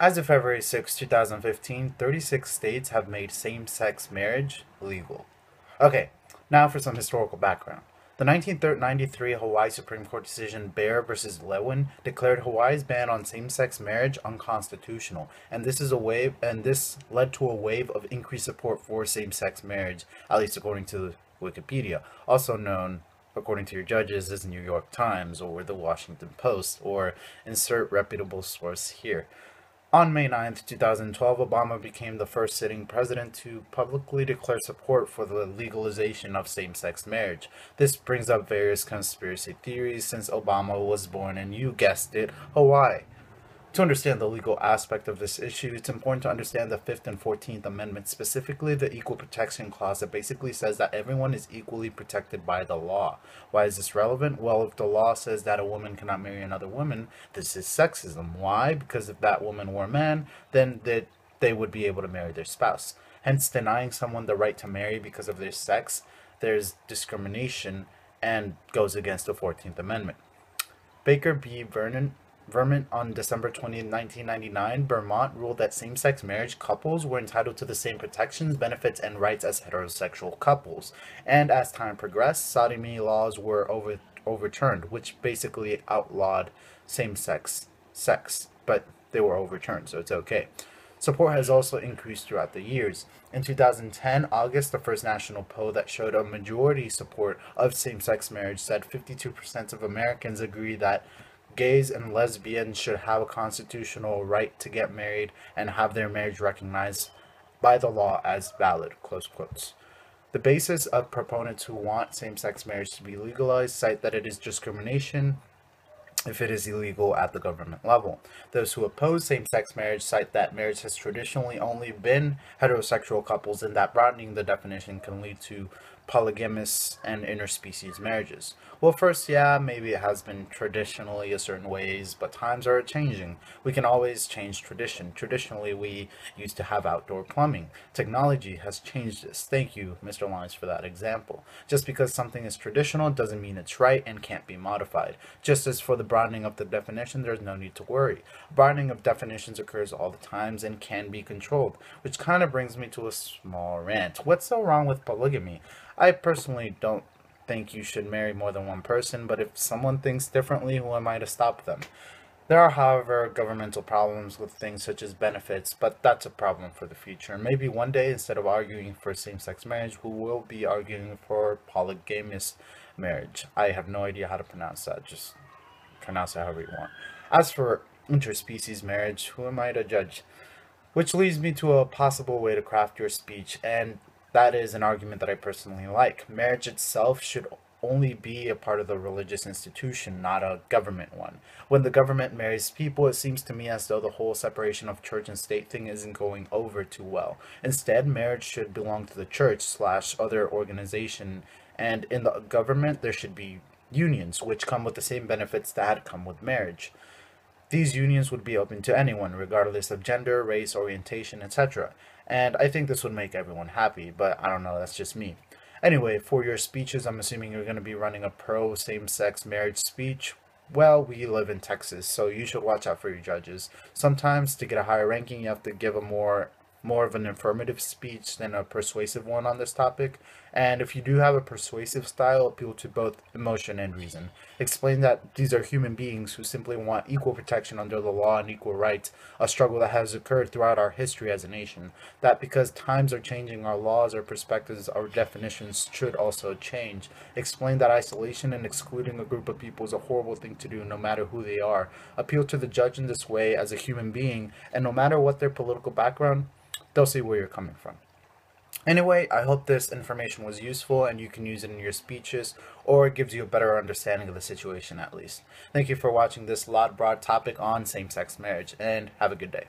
As of February 6, 2015, 36 states have made same-sex marriage legal. Okay, now for some historical background. The 1993 Hawaii Supreme Court decision Bear versus Lewin declared Hawaii's ban on same-sex marriage unconstitutional, and this led to a wave of increased support for same-sex marriage, at least according to Wikipedia, also known according to your judges as New York Times or the Washington Post, or insert reputable source here. On May 9th, 2012, Obama became the first sitting president to publicly declare support for the legalization of same-sex marriage. This brings up various conspiracy theories since Obama was born in, you guessed it, Hawaii. To understand the legal aspect of this issue, it's important to understand the 5th and 14th Amendments, specifically the Equal Protection Clause that basically says that everyone is equally protected by the law. Why is this relevant? Well, if the law says that a woman cannot marry another woman, this is sexism. Why? Because if that woman were a man, then they would be able to marry their spouse. Hence, denying someone the right to marry because of their sex, there's discrimination and goes against the 14th Amendment. Baker v. Vermont on December 20, 1999, Vermont ruled that same-sex marriage couples were entitled to the same protections, benefits, and rights as heterosexual couples. And as time progressed, sodomy laws were overturned, which basically outlawed same-sex sex, but they were overturned, so it's okay. Support has also increased throughout the years. In 2010, August, the first national poll that showed a majority support of same-sex marriage said 52% of Americans agree that gays and lesbians should have a constitutional right to get married and have their marriage recognized by the law as valid, close quotes. The basis of proponents who want same-sex marriage to be legalized cite that it is discrimination if it is illegal at the government level. Those who oppose same-sex marriage cite that marriage has traditionally only been heterosexual couples and that broadening the definition can lead to polygamous and interspecies marriages. Well, first, yeah, maybe it has been traditionally a certain ways, but times are changing. We can always change tradition. Traditionally, we used to have outdoor plumbing. Technology has changed this. Thank you, Mr. Lawrence, for that example. Just because something is traditional doesn't mean it's right and can't be modified. Just as for the broadening of the definition, there's no need to worry. Broadening of definitions occurs all the times and can be controlled, which kind of brings me to a small rant. What's so wrong with polygamy? I personally don't think you should marry more than one person, but if someone thinks differently, who am I to stop them? There are, however, governmental problems with things such as benefits, but that's a problem for the future. Maybe one day, instead of arguing for same-sex marriage, we will be arguing for polygamous marriage. I have no idea how to pronounce that. Just pronounce it however you want. As for interspecies marriage, who am I to judge? Which leads me to a possible way to craft your speech, and that is an argument that I personally like. Marriage itself should only be a part of the religious institution, not a government one. When the government marries people, it seems to me as though the whole separation of church and state thing isn't going over too well. Instead, marriage should belong to the church/other organization, and in the government, there should be unions, which come with the same benefits that come with marriage. These unions would be open to anyone, regardless of gender, race, orientation, etc. And I think this would make everyone happy, but I don't know, that's just me. Anyway, for your speeches, I'm assuming you're going to be running a pro same-sex marriage speech. Well, we live in Texas, so you should watch out for your judges. Sometimes to get a higher ranking, you have to give a more of an informative speech than a persuasive one on this topic. And if you do have a persuasive style, appeal to both emotion and reason. Explain that these are human beings who simply want equal protection under the law and equal rights, a struggle that has occurred throughout our history as a nation. That because times are changing, our laws, our perspectives, our definitions should also change. Explain that isolation and excluding a group of people is a horrible thing to do, no matter who they are. Appeal to the judge in this way as a human being, and no matter what their political background, they'll see where you're coming from. Anyway, I hope this information was useful and you can use it in your speeches, or it gives you a better understanding of the situation at least. Thank you for watching this Laud Braud topic on same-sex marriage, and have a good day.